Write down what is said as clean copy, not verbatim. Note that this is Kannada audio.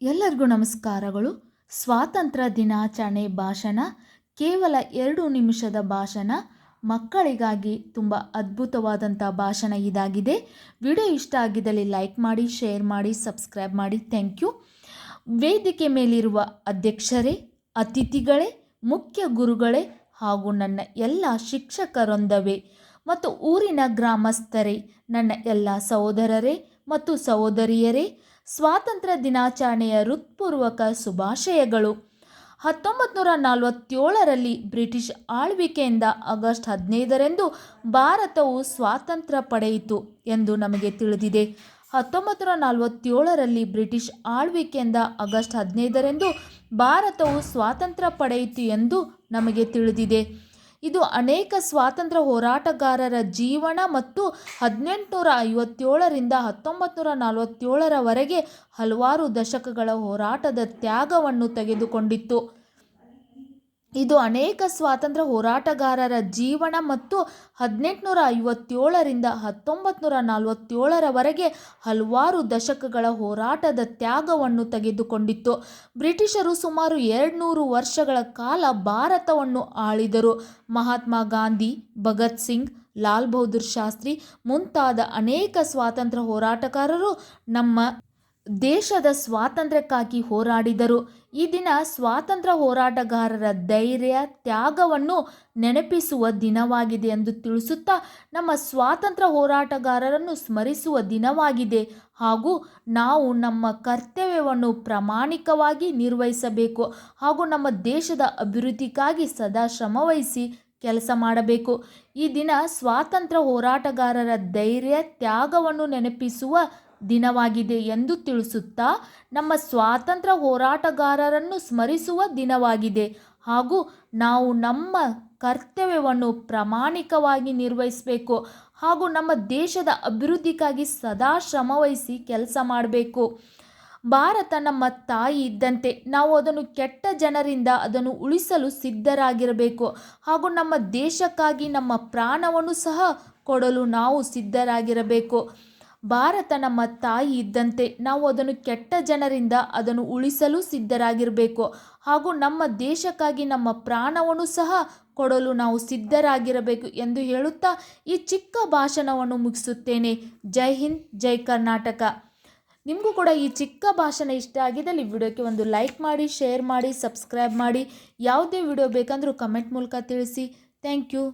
ಎಲ್ಲರಿಗೂ ನಮಸ್ಕಾರಗಳು. ಸ್ವಾತಂತ್ರ್ಯ ದಿನಾಚರಣೆ ಭಾಷಣ ಕೇವಲ 2 ನಿಮಿಷದ ಭಾಷಣ. ಮಕ್ಕಳಿಗಾಗಿ ತುಂಬ ಅದ್ಭುತವಾದಂಥ ಭಾಷಣ ಇದಾಗಿದೆ. ವಿಡಿಯೋ ಇಷ್ಟ ಆಗಿದ್ದಲ್ಲಿ ಲೈಕ್ ಮಾಡಿ, ಶೇರ್ ಮಾಡಿ, ಸಬ್ಸ್ಕ್ರೈಬ್ ಮಾಡಿ. Thank you. ವೇದಿಕೆ ಮೇಲಿರುವ ಅಧ್ಯಕ್ಷರೇ, ಅತಿಥಿಗಳೇ, ಮುಖ್ಯ ಗುರುಗಳೇ ಹಾಗೂ ನನ್ನ ಎಲ್ಲ ಶಿಕ್ಷಕರೊಂದವೇ ಮತ್ತು ಊರಿನ ಗ್ರಾಮಸ್ಥರೇ, ನನ್ನ ಎಲ್ಲ ಸಹೋದರರೇ ಮತ್ತು ಸಹೋದರಿಯರೇ, ಸ್ವಾತಂತ್ರ್ಯ ದಿನಾಚರಣೆಯ ಹೃತ್ಪೂರ್ವಕ ಶುಭಾಶಯಗಳು. 1947ರಲ್ಲಿ ಬ್ರಿಟಿಷ್ ಆಳ್ವಿಕೆಯಿಂದ ಆಗಸ್ಟ್ 15ರಂದು ಭಾರತವು ಸ್ವಾತಂತ್ರ್ಯ ಪಡೆಯಿತು ಎಂದು ನಮಗೆ ತಿಳಿದಿದೆ. 1947ರಲ್ಲಿ ಬ್ರಿಟಿಷ್ ಆಳ್ವಿಕೆಯಿಂದ ಆಗಸ್ಟ್ 15ರಂದು ಭಾರತವು ಸ್ವಾತಂತ್ರ್ಯ ಪಡೆಯಿತು ಎಂದು ನಮಗೆ ತಿಳಿದಿದೆ. ಇದು ಅನೇಕ ಸ್ವಾತಂತ್ರ್ಯ ಹೋರಾಟಗಾರರ ಜೀವನ ಮತ್ತು 1857ರಿಂದ 1947ರವರೆಗೆ ಹಲವಾರು ದಶಕಗಳ ಹೋರಾಟದ ತ್ಯಾಗವನ್ನು ತೆಗೆದುಕೊಂಡಿತ್ತು. ಇದು ಅನೇಕ ಸ್ವಾತಂತ್ರ್ಯ ಹೋರಾಟಗಾರರ ಜೀವನ ಮತ್ತು 1857ರಿಂದ 1947ರವರೆಗೆ ಹಲವಾರು ದಶಕಗಳ ಹೋರಾಟದ ತ್ಯಾಗವನ್ನು ತೆಗೆದುಕೊಂಡಿತ್ತು. ಬ್ರಿಟಿಷರು ಸುಮಾರು 200 ವರ್ಷಗಳ ಕಾಲ ಭಾರತವನ್ನು ಆಳಿದರು. ಮಹಾತ್ಮ ಗಾಂಧಿ, ಭಗತ್ ಸಿಂಗ್, ಲಾಲ್ ಬಹದ್ದೂರ್ ಶಾಸ್ತ್ರಿ ಮುಂತಾದ ಅನೇಕ ಸ್ವಾತಂತ್ರ್ಯ ಹೋರಾಟಗಾರರು ನಮ್ಮ ದೇಶದ ಸ್ವಾತಂತ್ರ್ಯಕ್ಕಾಗಿ ಹೋರಾಡಿದರು. ಈ ದಿನ ಸ್ವಾತಂತ್ರ್ಯ ಹೋರಾಟಗಾರರ ಧೈರ್ಯ, ತ್ಯಾಗವನ್ನು ನೆನಪಿಸುವ ದಿನವಾಗಿದೆ ಎಂದು ತಿಳಿಸುತ್ತಾ ನಮ್ಮ ಸ್ವಾತಂತ್ರ್ಯ ಹೋರಾಟಗಾರರನ್ನು ಸ್ಮರಿಸುವ ದಿನವಾಗಿದೆ ಹಾಗೂ ನಾವು ನಮ್ಮ ಕರ್ತವ್ಯವನ್ನು ಪ್ರಾಮಾಣಿಕವಾಗಿ ನಿರ್ವಹಿಸಬೇಕು ಹಾಗೂ ನಮ್ಮ ದೇಶದ ಅಭಿವೃದ್ಧಿಗಾಗಿ ಸದಾ ಶ್ರಮವಹಿಸಿ ಕೆಲಸ ಮಾಡಬೇಕು. ಈ ದಿನ ಸ್ವಾತಂತ್ರ್ಯ ಹೋರಾಟಗಾರರ ಧೈರ್ಯ, ತ್ಯಾಗವನ್ನು ನೆನಪಿಸುವ ದಿನವಾಗಿದೆ ಎಂದು ತಿಳಿಸುತ್ತಾ ನಮ್ಮ ಸ್ವಾತಂತ್ರ್ಯ ಹೋರಾಟಗಾರರನ್ನು ಸ್ಮರಿಸುವ ದಿನವಾಗಿದೆ ಹಾಗೂ ನಾವು ನಮ್ಮ ಕರ್ತವ್ಯವನ್ನು ಪ್ರಾಮಾಣಿಕವಾಗಿ ನಿರ್ವಹಿಸಬೇಕು ಹಾಗೂ ನಮ್ಮ ದೇಶದ ಅಭಿವೃದ್ಧಿಗಾಗಿ ಸದಾ ಶ್ರಮವಹಿಸಿ ಕೆಲಸ ಮಾಡಬೇಕು. ಭಾರತ ನಮ್ಮ ತಾಯಿ ಇದ್ದಂತೆ ನಾವು ಅದನ್ನು ಕೆಟ್ಟ ಜನರಿಂದ ಅದನ್ನು ಉಳಿಸಲು ಸಿದ್ಧರಾಗಿರಬೇಕು ಹಾಗೂ ನಮ್ಮ ದೇಶಕ್ಕಾಗಿ ನಮ್ಮ ಪ್ರಾಣವನ್ನು ಸಹ ಕೊಡಲು ನಾವು ಸಿದ್ಧರಾಗಿರಬೇಕು. ಭಾರತ ನಮ್ಮ ತಾಯಿ ಇದ್ದಂತೆ ನಾವು ಅದನ್ನು ಕೆಟ್ಟ ಜನರಿಂದ ಅದನ್ನು ಉಳಿಸಲು ಸಿದ್ಧರಾಗಿರಬೇಕು ಹಾಗೂ ನಮ್ಮ ದೇಶಕ್ಕಾಗಿ ನಮ್ಮ ಪ್ರಾಣವನ್ನು ಸಹ ಕೊಡಲು ನಾವು ಸಿದ್ಧರಾಗಿರಬೇಕು ಎಂದು ಹೇಳುತ್ತಾ ಈ ಚಿಕ್ಕ ಭಾಷಣವನ್ನು ಮುಗಿಸುತ್ತೇನೆ. ಜೈ ಹಿಂದ್, ಜೈ ಕರ್ನಾಟಕ. ನಿಮಗೂ ಕೂಡ ಈ ಚಿಕ್ಕ ಭಾಷಣ ಇಷ್ಟ ಆಗಿದ್ದಲ್ಲಿ ವಿಡಿಯೋಕ್ಕೆ ಒಂದು ಲೈಕ್ ಮಾಡಿ, ಶೇರ್ ಮಾಡಿ, ಸಬ್ಸ್ಕ್ರೈಬ್ ಮಾಡಿ. ಯಾವುದೇ ವಿಡಿಯೋ ಬೇಕಂದ್ರೂ ಕಮೆಂಟ್ ಮೂಲಕ ತಿಳಿಸಿ. Thank you.